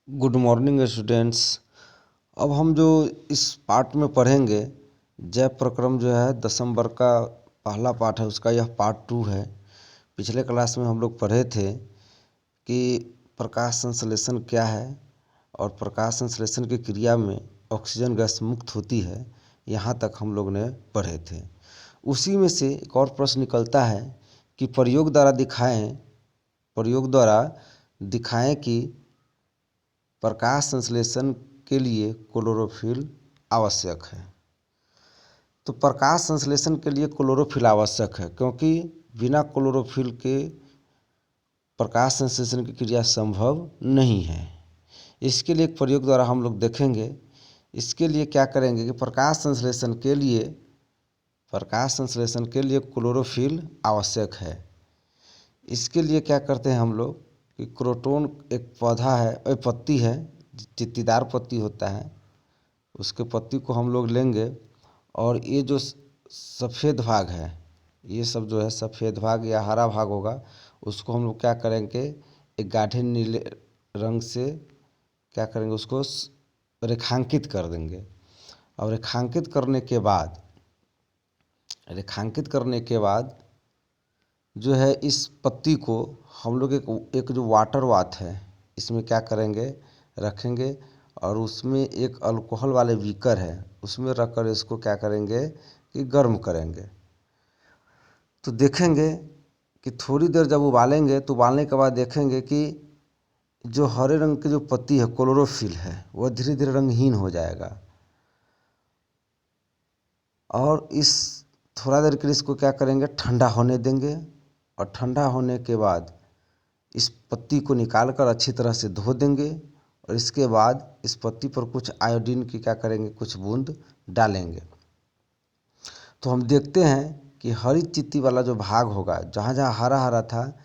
Good morning students. अब हम जो इस पार्ट में पढ़ेंगे, जैव प्रक्रम जो है 10वीं वर्ग का पहला पाठ है, उसका यह पार्ट 2 है। पिछले क्लास में हम लोग पढ़े थे कि प्रकाश संश्लेषण क्या है और प्रकाश संश्लेषण की क्रिया में ऑक्सीजन गैस मुक्त होती है। यहाँ तक हम लोग ने पढ़े थे। उसी में से एक और प्रश्न निकलता है कि प्रयोग द्वारा दिखाएं कि प्रकाश संश्लेषण के लिए क्लोरोफिल आवश्यक है। तो प्रकाश संश्लेषण के लिए क्लोरोफिल आवश्यक है, क्योंकि बिना क्लोरोफिल के प्रकाश संश्लेषण की क्रिया संभव नहीं है। इसके लिए एक प्रयोग द्वारा हम लोग देखेंगे। इसके लिए क्या करेंगे कि प्रकाश संश्लेषण के लिए क्लोरोफिल आवश्यक है। इसके लिए क्या करते हैं हम लोग कि क्रोटोन एक पौधा है, पत्ती है, चित्तीदार पत्ती होता है, उसके पत्ती को हम लोग लेंगे और ये जो सफ़ेद भाग है, ये सब जो है सफ़ेद भाग या हरा भाग होगा, उसको हम लोग क्या करेंगे, एक गाढ़े नीले रंग से क्या करेंगे, उसको रेखांकित कर देंगे। और रेखांकित करने के बाद जो है इस पत्ती को हम लोग एक जो वाटर बाथ है, इसमें क्या करेंगे, रखेंगे और उसमें एक अल्कोहल वाले बीकर है, उसमें रखकर इसको क्या करेंगे कि गर्म करेंगे। तो देखेंगे कि थोड़ी देर जब उबालेंगे तो उबालने के बाद देखेंगे कि जो हरे रंग की जो पत्ती है, क्लोरोफिल है, वह धीरे धीरे रंगहीन हो जाएगा। और इस थोड़ा देर के लिए इसको क्या करेंगे, ठंडा होने देंगे। और ठंडा होने के बाद इस पत्ती को निकाल कर अच्छी तरह से धो देंगे और इसके बाद इस पत्ती पर कुछ आयोडीन की क्या करेंगे, कुछ बूंद डालेंगे। तो हम देखते हैं कि हरी चित्ती वाला जो भाग होगा, जहाँ जहाँ हरा हरा था,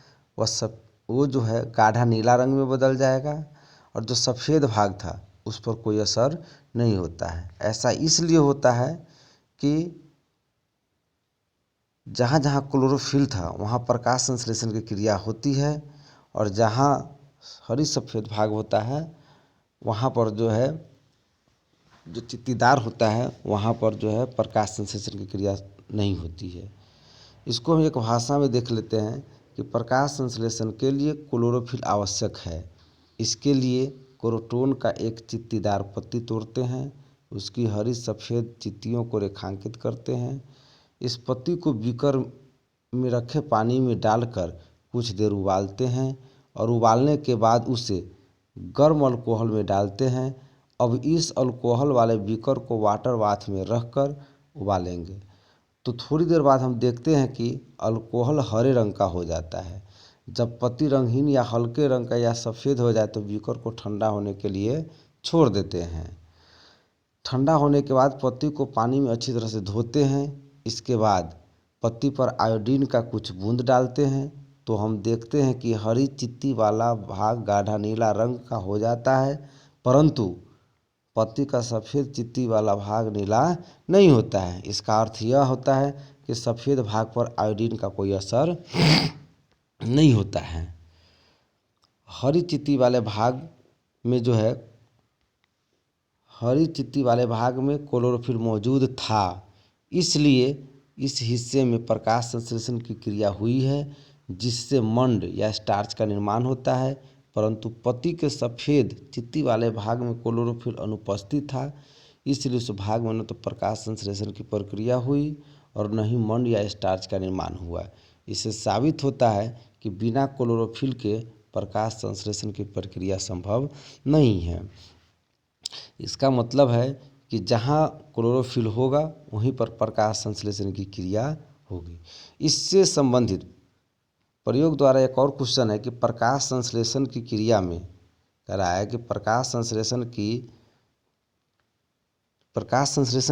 वो जो है गाढ़ा नीला रंग में बदल जाएगा और जो सफ़ेद भाग था उस पर कोई असर नहीं होता है। ऐसा इसलिए होता है कि जहाँ जहाँ क्लोरोफिल था वहाँ प्रकाश संश्लेषण की क्रिया होती है और जहाँ हरी सफ़ेद भाग होता है वहाँ पर जो है जो चित्तीदार होता है वहाँ पर जो है प्रकाश संश्लेषण की क्रिया नहीं होती है। इसको हम एक भाषा में देख लेते हैं कि प्रकाश संश्लेषण के लिए क्लोरोफिल आवश्यक है। इसके लिए क्रोटोन का एक चित्तीदार पत्ती तोड़ते हैं, उसकी हरी सफ़ेद चित्तियों को रेखांकित करते हैं। इस पत्ती को बीकर में रखे पानी में डालकर कुछ देर उबालते हैं और उबालने के बाद उसे गर्म अल्कोहल में डालते हैं। अब इस अल्कोहल वाले बीकर को वाटर बाथ में रखकर उबालेंगे। तो थोड़ी देर बाद हम देखते हैं कि अल्कोहल हरे रंग का हो जाता है। जब पत्ती रंगहीन या हल्के रंग का या सफ़ेद हो जाए तो बीकर को ठंडा होने के लिए छोड़ देते हैं। ठंडा होने के बाद पत्ती को पानी में अच्छी तरह से धोते हैं। इसके बाद पत्ती पर आयोडीन का कुछ बूंद डालते हैं तो हम देखते हैं कि हरी चित्ती वाला भाग गाढ़ा नीला रंग का हो जाता है, परंतु पत्ती का सफ़ेद चित्ती वाला भाग नीला नहीं होता है। इसका अर्थ यह होता है कि सफ़ेद भाग पर आयोडीन का कोई असर नहीं होता है। हरी चित्ती वाले भाग में क्लोरोफिल मौजूद था, इसलिए इस हिस्से में प्रकाश संश्लेषण की क्रिया हुई है, जिससे मंड या स्टार्च का निर्माण होता है। परंतु पत्ती के सफ़ेद चित्ती वाले भाग में क्लोरोफिल अनुपस्थित था, इसलिए उस भाग में न तो प्रकाश संश्लेषण की प्रक्रिया हुई और न ही मंड या स्टार्च का निर्माण हुआ। इससे साबित होता है कि बिना क्लोरोफिल के प्रकाश संश्लेषण की प्रक्रिया संभव नहीं है। इसका मतलब है कि जहाँ क्लोरोफिल होगा वहीं पर प्रकाश संश्लेषण की क्रिया होगी। इससे संबंधित प्रयोग द्वारा एक और क्वेश्चन है कि प्रकाश संश्लेषण की क्रिया में कह रहा है कि प्रकाश संश्लेषण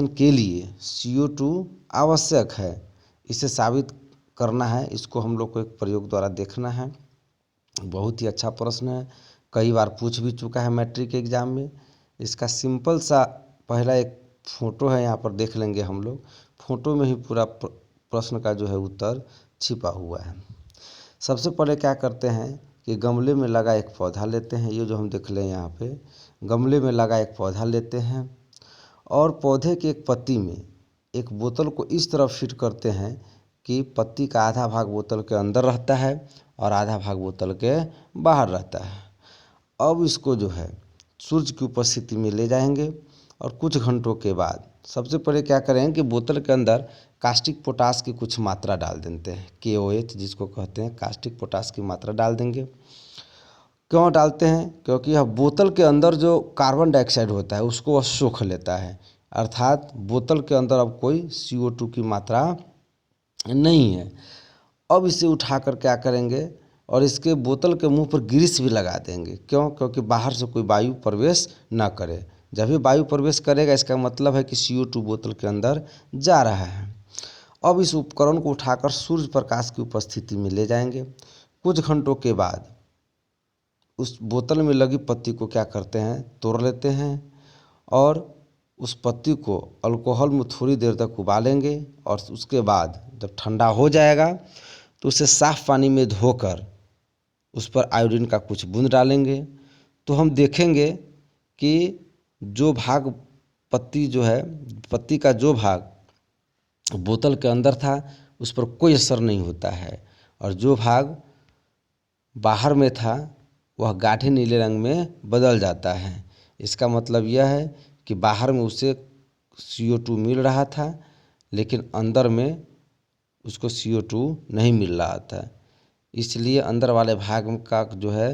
के लिए CO2 आवश्यक है। इसे साबित करना है, इसको हम लोग को एक प्रयोग द्वारा देखना है। बहुत ही अच्छा प्रश्न है, कई बार पूछ भी चुका है मैट्रिक एग्जाम में। इसका सिंपल सा पहला एक फ़ोटो है, यहाँ पर देख लेंगे हम लोग। फ़ोटो में ही पूरा प्रश्न का जो है उत्तर छिपा हुआ है। सबसे पहले क्या करते हैं कि गमले में लगा एक पौधा लेते हैं, ये जो हम देख लें यहाँ पे, गमले में लगा एक पौधा लेते हैं और पौधे की एक पत्ती में एक बोतल को इस तरह फिट करते हैं कि पत्ती का आधा भाग बोतल के अंदर रहता है और आधा भाग बोतल के बाहर रहता है। अब इसको जो है सूर्य की उपस्थिति में ले जाएंगे और कुछ घंटों के बाद सबसे पहले क्या करेंगे कि बोतल के अंदर कास्टिक पोटास की कुछ मात्रा डाल देते हैं, KOH जिसको कहते हैं, कास्टिक पोटास की मात्रा डाल देंगे। क्यों डालते हैं? क्योंकि यह बोतल के अंदर जो कार्बन डाइऑक्साइड होता है उसको वह सोख लेता है, अर्थात बोतल के अंदर अब कोई CO2 की मात्रा नहीं है। अब इसे उठाकर क्या करेंगे और इसके बोतल के मुंह पर ग्रीस भी लगा देंगे। क्यों? क्योंकि बाहर से कोई वायु प्रवेश ना करे। जब भी वायु प्रवेश करेगा इसका मतलब है कि CO2 बोतल के अंदर जा रहा है। अब इस उपकरण को उठाकर सूर्य प्रकाश की उपस्थिति में ले जाएंगे। कुछ घंटों के बाद उस बोतल में लगी पत्ती को क्या करते हैं, तोड़ लेते हैं और उस पत्ती को अल्कोहल में थोड़ी देर तक उबालेंगे और उसके बाद जब ठंडा हो जाएगा तो उसे साफ़ पानी में धोकर उस पर आयोडीन का कुछ बूंद डालेंगे। तो हम देखेंगे कि जो भाग पत्ती जो है, पत्ती का जो भाग बोतल के अंदर था उस पर कोई असर नहीं होता है और जो भाग बाहर में था वह गाढ़े नीले रंग में बदल जाता है। इसका मतलब यह है कि बाहर में उसे CO2 मिल रहा था लेकिन अंदर में उसको CO2 नहीं मिल रहा था, इसलिए अंदर वाले भाग का जो है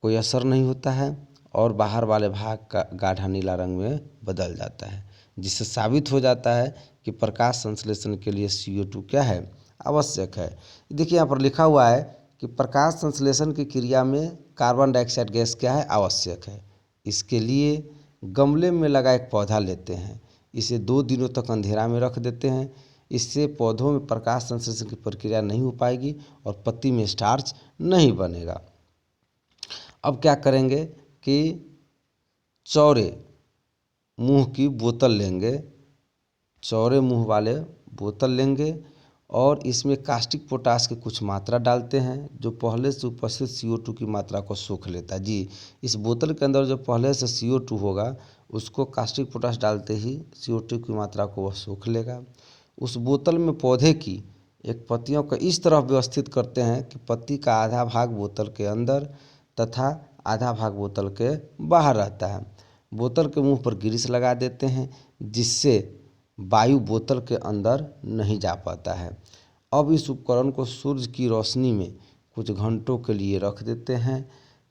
कोई असर नहीं होता है और बाहर वाले भाग का गाढ़ा नीला रंग में बदल जाता है, जिससे साबित हो जाता है कि प्रकाश संश्लेषण के लिए CO2 क्या है, आवश्यक है। देखिए यहाँ पर लिखा हुआ है कि प्रकाश संश्लेषण की क्रिया में कार्बन डाइऑक्साइड गैस क्या है, आवश्यक है। इसके लिए गमले में लगा एक पौधा लेते हैं, इसे 2 दिनों तक अंधेरा में रख देते हैं। इससे पौधों में प्रकाश संश्लेषण की प्रक्रिया नहीं हो पाएगी और पत्ती में स्टार्च नहीं बनेगा। अब क्या करेंगे कि चौड़े मुंह की बोतल लेंगे, चौड़े मुंह वाले बोतल लेंगे और इसमें कास्टिक पोटास की कुछ मात्रा डालते हैं जो पहले से उपस्थित CO2 की मात्रा को सोख लेता है। जी, इस बोतल के अंदर जो पहले से CO2 होगा उसको कास्टिक पोटास डालते ही CO2 की मात्रा को वह सोख लेगा। उस बोतल में पौधे की एक पत्तियों को इस तरह व्यवस्थित करते हैं कि पत्ती का आधा भाग बोतल के अंदर तथा आधा भाग बोतल के बाहर रहता है। बोतल के मुंह पर ग्रीस लगा देते हैं जिससे वायु बोतल के अंदर नहीं जा पाता है। अब इस उपकरण को सूर्य की रोशनी में कुछ घंटों के लिए रख देते हैं।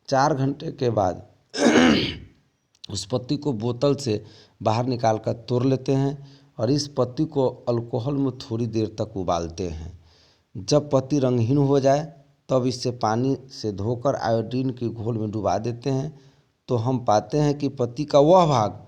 4 घंटे के बाद उस पत्ती को बोतल से बाहर निकाल कर तोड़ लेते हैं और इस पत्ती को अल्कोहल में थोड़ी देर तक उबालते हैं। जब पत्ती रंगहीन हो जाए तब इसे पानी से धोकर आयोडीन के घोल में डुबा देते हैं। तो हम पाते हैं कि पत्ती का वह भाग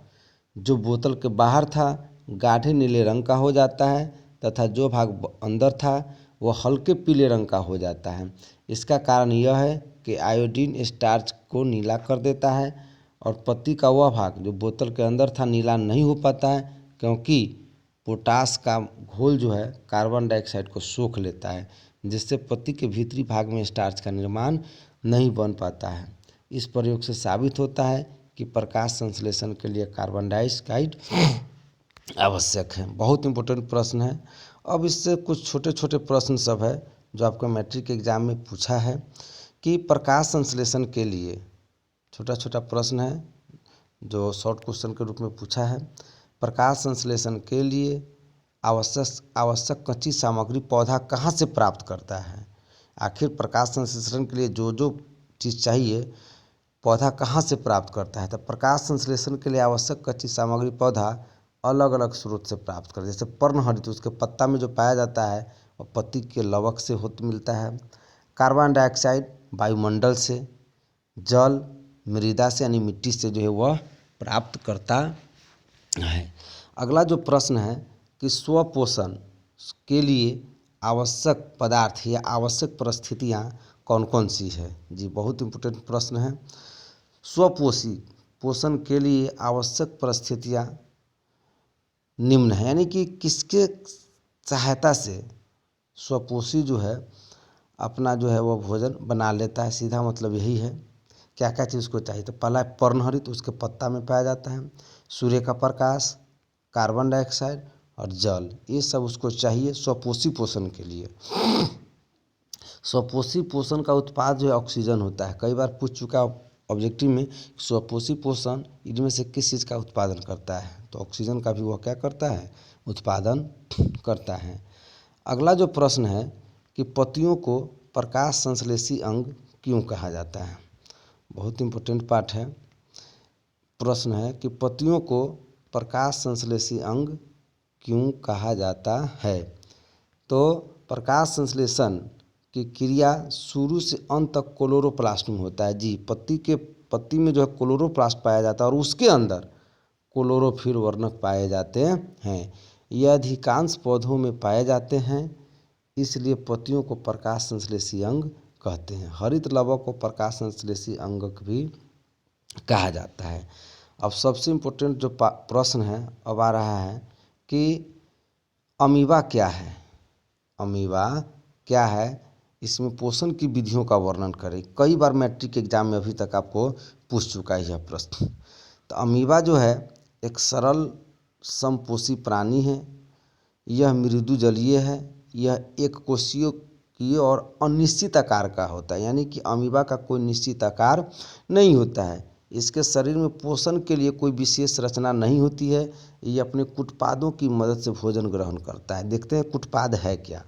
जो बोतल के बाहर था गाढ़े नीले रंग का हो जाता है तथा जो भाग अंदर था वह हल्के पीले रंग का हो जाता है। इसका कारण यह है कि आयोडीन स्टार्च को नीला कर देता है और पत्ती का वह भाग जो बोतल के अंदर था नीला नहीं हो पाता है क्योंकि पोटास का घोल जो है कार्बन डाइऑक्साइड को सोख लेता है, जिससे पत्ती के भीतरी भाग में स्टार्च का निर्माण नहीं बन पाता है। इस प्रयोग से साबित होता है कि प्रकाश संश्लेषण के लिए कार्बन डाइऑक्साइड आवश्यक है। बहुत इंपॉर्टेंट प्रश्न है। अब इससे कुछ छोटे छोटे प्रश्न सब है जो आपको मैट्रिक एग्जाम में पूछा है कि प्रकाश संश्लेषण के लिए छोटा छोटा प्रश्न है जो शॉर्ट क्वेश्चन के रूप में पूछा है। प्रकाश संश्लेषण के लिए आवश्यक कच्ची सामग्री पौधा कहाँ से प्राप्त करता है? आखिर प्रकाश संश्लेषण के लिए जो जो चीज़ चाहिए पौधा कहाँ से प्राप्त करता है? तो प्रकाश संश्लेषण के लिए आवश्यक कच्ची सामग्री पौधा अलग अलग स्रोत से प्राप्त करता है। जैसे पर्णहरित उसके पत्ता में जो पाया जाता है और पत्ती के लवक से मिलता है। कार्बन डाइऑक्साइड वायुमंडल से, जल मृदा से यानी मिट्टी से जो है वह प्राप्त करता है। अगला जो प्रश्न है कि स्वपोषण के लिए आवश्यक पदार्थ या आवश्यक परिस्थितियाँ कौन कौन सी है? जी, बहुत इम्पोर्टेंट प्रश्न है। स्वपोषी पोषण के लिए आवश्यक परिस्थितियाँ निम्न है, यानी कि किसके सहायता से स्वपोषी जो है अपना जो है वो भोजन बना लेता है। सीधा मतलब यही है। क्या क्या चीज़ उसको चाहिए, तो पहला है पर्णहरित, तो उसके पत्ता में पाया जाता है। सूर्य का प्रकाश, कार्बन डाइऑक्साइड और जल, ये सब उसको चाहिए स्वपोषी पोषण के लिए। स्वपोषी पोषण का उत्पाद जो है ऑक्सीजन होता है। कई बार पूछ चुका ऑब्जेक्टिव में, स्वपोषी पोषण इनमें से किस चीज़ का उत्पादन करता है, तो ऑक्सीजन का भी वह क्या करता है, उत्पादन करता है। अगला जो प्रश्न है कि पत्तियों को प्रकाश संश्लेषी अंग क्यों कहा जाता है। बहुत इंपॉर्टेंट पार्ट है। प्रश्न है कि पत्तियों को प्रकाश संश्लेषी अंग क्यों कहा जाता है। तो प्रकाश संश्लेषण की क्रिया शुरू से अंत तक क्लोरोप्लास्ट में होता है जी। पत्ती में जो है क्लोरोप्लास्ट पाया जाता है और उसके अंदर क्लोरोफिल वर्णक पाए जाते हैं। यह अधिकांश पौधों में पाए जाते हैं, इसलिए पत्तियों को प्रकाश संश्लेषी अंग कहते हैं। हरित लवक को प्रकाश संश्लेषी अंग भी कहा जाता है। अब सबसे इम्पोर्टेंट जो प्रश्न है अब आ रहा है कि अमीबा क्या है। अमीबा क्या है, इसमें पोषण की विधियों का वर्णन करें। कई बार मैट्रिक एग्जाम में अभी तक आपको पूछ चुका है यह प्रश्न। तो अमीबा जो है एक सरल समपोषी प्राणी है। यह मृदु जलीय है। यह एक कोशिकीय और अनिश्चित आकार का होता है, यानी कि अमीबा का कोई निश्चित आकार नहीं होता है। इसके शरीर में पोषण के लिए कोई विशेष रचना नहीं होती है। ये अपने कुटपादों की मदद से भोजन ग्रहण करता है। देखते हैं कुटपाद है क्या।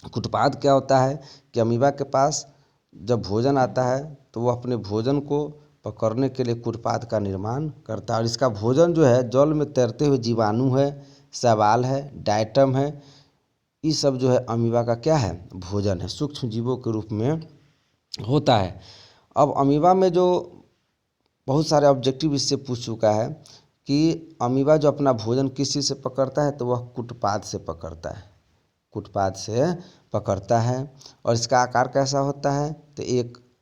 कुटपाद क्या होता है कि अमीबा के पास जब भोजन आता है तो वह अपने भोजन को पकड़ने के लिए कुटपाद का निर्माण करता है। और इसका भोजन जो है जल में तैरते हुए जीवाणु है, शैवाल है, डायटम है, ये सब जो है अमीबा का क्या है, भोजन है, सूक्ष्म जीवों के रूप में होता है। अब अमीबा में जो बहुत सारे ऑब्जेक्टिव इससे पूछ चुका है कि अमीबा जो अपना भोजन किस चीज़ से पकड़ता है, तो वह कुटपाद से पकड़ता है। कुटपाद से पकड़ता है। और इसका आकार कैसा होता है, तो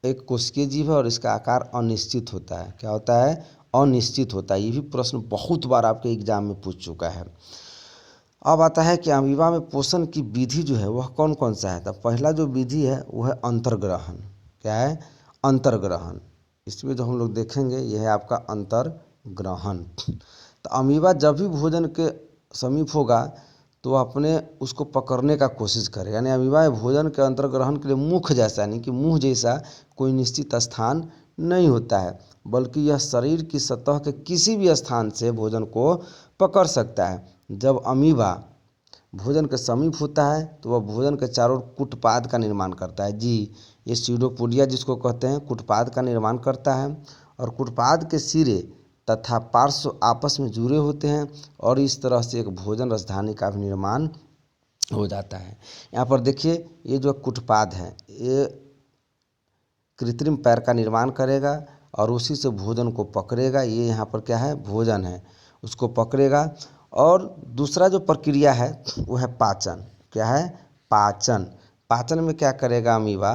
एक कोशिकीय जीव है और इसका आकार अनिश्चित होता है। क्या होता है, अनिश्चित होता है। ये भी प्रश्न बहुत बार आपके एग्जाम में पूछ चुका है। अब आता है कि अमीबा में पोषण की विधि जो है वह कौन कौन सा है। तो पहला जो विधि है वह है अंतर्ग्रहण। क्या है, अंतर्ग्रहण। इसमें जो हम लोग देखेंगे यह है आपका अंतर्ग्रहण। तो अमीबा जब भी भोजन के समीप होगा तो अपने उसको पकड़ने का कोशिश करेगा। यानी अमीबा भोजन के अंतर्ग्रहण के लिए मुख जैसा, यानी कि मुंह जैसा कोई निश्चित स्थान नहीं होता है, बल्कि यह शरीर की सतह के किसी भी स्थान से भोजन को पकड़ सकता है। जब अमीबा भोजन के समीप होता है तो वह भोजन के चारों ओर कुटपाद का निर्माण करता है जी। ये सीडोपोडिया जिसको कहते हैं कुटपाद का निर्माण करता है। और कुटपाद के सिरे तथा पार्श्व आपस में जुड़े होते हैं और इस तरह से एक भोजन राजधानी का भी निर्माण हो जाता है। यहाँ पर देखिए ये जो कुटपाद है ये कृत्रिम पैर का निर्माण करेगा और उसी से भोजन को पकड़ेगा। ये यहाँ पर क्या है, भोजन है, उसको पकड़ेगा। और दूसरा जो प्रक्रिया है वो है पाचन। क्या है, पाचन। पाचन में क्या करेगा अमीबा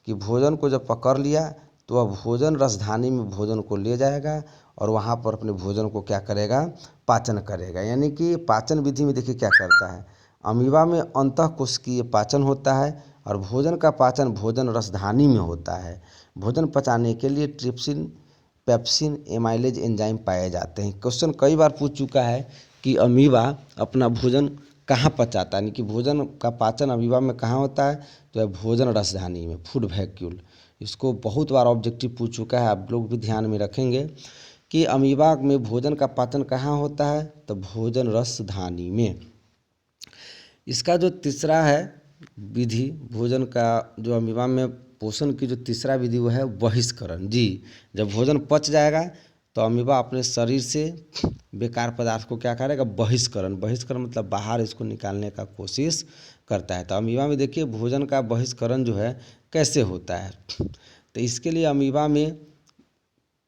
कि भोजन को जब पकड़ लिया तो वह भोजन राजधानी में भोजन को ले जाएगा और वहाँ पर अपने भोजन को क्या करेगा, पाचन करेगा। यानी कि पाचन विधि में देखिए क्या करता है, अमीबा में अंतःकोशिकीय पाचन होता है और भोजन का पाचन भोजन रसधानी में होता है। भोजन पचाने के लिए ट्रिप्सिन, पेप्सिन, एमाइलेज एंजाइम पाए जाते हैं। क्वेश्चन कई बार पूछ चुका है कि अमीबा अपना भोजन कहाँ पचाता है, यानी कि भोजन का पाचन अमीबा में कहाँ होता है, तो है भोजन रसधानी में, फूड वैक्यूल। इसको बहुत बार ऑब्जेक्टिव पूछ चुका है, आप लोग भी ध्यान में रखेंगे कि अमीबा में भोजन का पाचन कहाँ होता है, तो भोजन रसधानी में। इसका जो तीसरा है विधि भोजन का, जो अमीबा में पोषण की जो तीसरा विधि वो है बहिष्करण जी। जब भोजन पच जाएगा तो अमीबा अपने शरीर से बेकार पदार्थ को क्या करेगा, बहिष्करण। बहिष्करण मतलब बाहर इसको निकालने का कोशिश करता है। तो अमीबा में देखिए भोजन का बहिष्करण जो है कैसे होता है, तो इसके लिए अमीबा में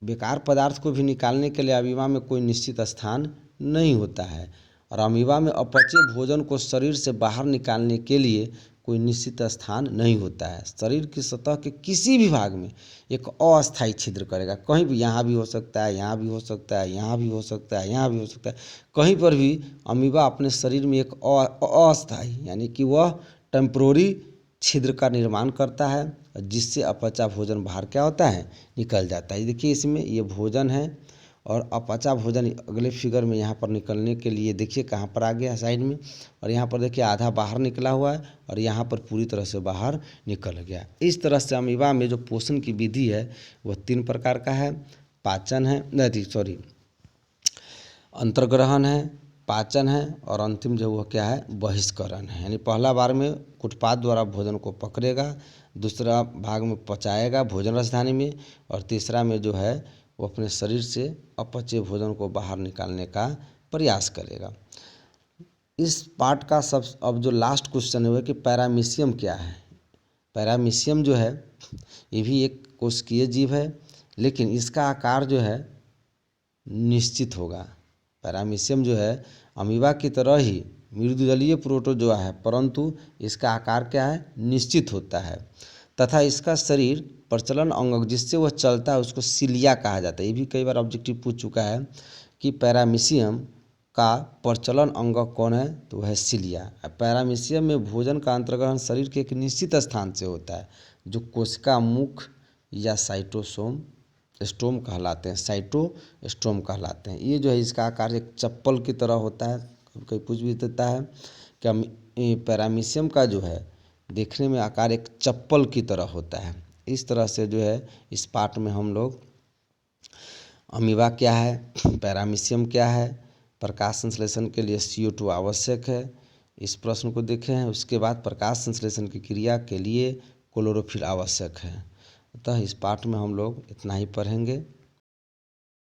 बेकार पदार्थ को भी निकालने के लिए अमीबा में कोई निश्चित स्थान नहीं होता है। और अमीबा में अपचे भोजन को शरीर से बाहर निकालने के लिए कोई निश्चित स्थान नहीं होता है। शरीर की सतह के किसी भी भाग में एक अस्थायी छिद्र करेगा। कहीं भी, यहाँ भी हो सकता है, यहाँ भी हो सकता है, यहाँ भी हो सकता है, यहाँ भी हो सकता है, कहीं पर भी अमीबा अपने शरीर में एक अस्थायी, यानी कि वह टेम्प्रोरी छिद्र का निर्माण करता है, जिससे अपचा भोजन बाहर क्या होता है, निकल जाता है। देखिए इसमें ये भोजन है और अपचा भोजन अगले फिगर में यहाँ पर निकलने के लिए देखिए कहाँ पर आ गया साइड में, और यहाँ पर देखिए आधा बाहर निकला हुआ है और यहाँ पर पूरी तरह से बाहर निकल गया। इस तरह से अमीबा में जो पोषण की विधि है वह 3 प्रकार का है। पाचन है, नहीं सॉरी, अंतर्ग्रहण है, पाचन है और अंतिम जो वो क्या है, बहिष्करण है। यानी पहला बार में कुटपाद द्वारा भोजन को पकड़ेगा, दूसरा भाग में पचाएगा भोजन राजधानी में, और तीसरा में जो है वो अपने शरीर से अपचे भोजन को बाहर निकालने का प्रयास करेगा। इस पार्ट का सब अब जो लास्ट क्वेश्चन है वो कि पैरामीशियम क्या है। पैरामीशियम जो है ये भी एक कोशिकीय जीव है, लेकिन इसका आकार जो है निश्चित होगा। पैरामीशियम जो है अमीबा की तरह ही मृदुजलीय प्रोटोजोआ है, परंतु इसका आकार क्या है, निश्चित होता है, तथा इसका शरीर प्रचलन अंग जिससे वह चलता है उसको सिलिया कहा जाता है। ये भी कई बार ऑब्जेक्टिव पूछ चुका है कि पैरामीशियम का प्रचलन अंग कौन है, तो वह है सिलिया। पैरामीशियम में भोजन का अंतर्ग्रहण शरीर के एक निश्चित स्थान से होता है, जो कोशिका मुख या साइटोसोम स्टोम कहलाते हैं, साइटोस्टोम कहलाते हैं। ये जो है इसका आकार एक चप्पल की तरह होता है। कभी पूछ भी देता है कि पैरामीशियम का जो है देखने में आकार एक चप्पल की तरह होता है। इस तरह से जो है इस पार्ट में हम लोग अमीबा क्या है, पैरामीशियम क्या है, प्रकाश संश्लेषण के लिए CO2 आवश्यक है, इस प्रश्न को देखे हैं। उसके बाद प्रकाश संश्लेषण की क्रिया के लिए क्लोरोफिल आवश्यक है। अतः इस पाठ में हम लोग इतना ही पढ़ेंगे।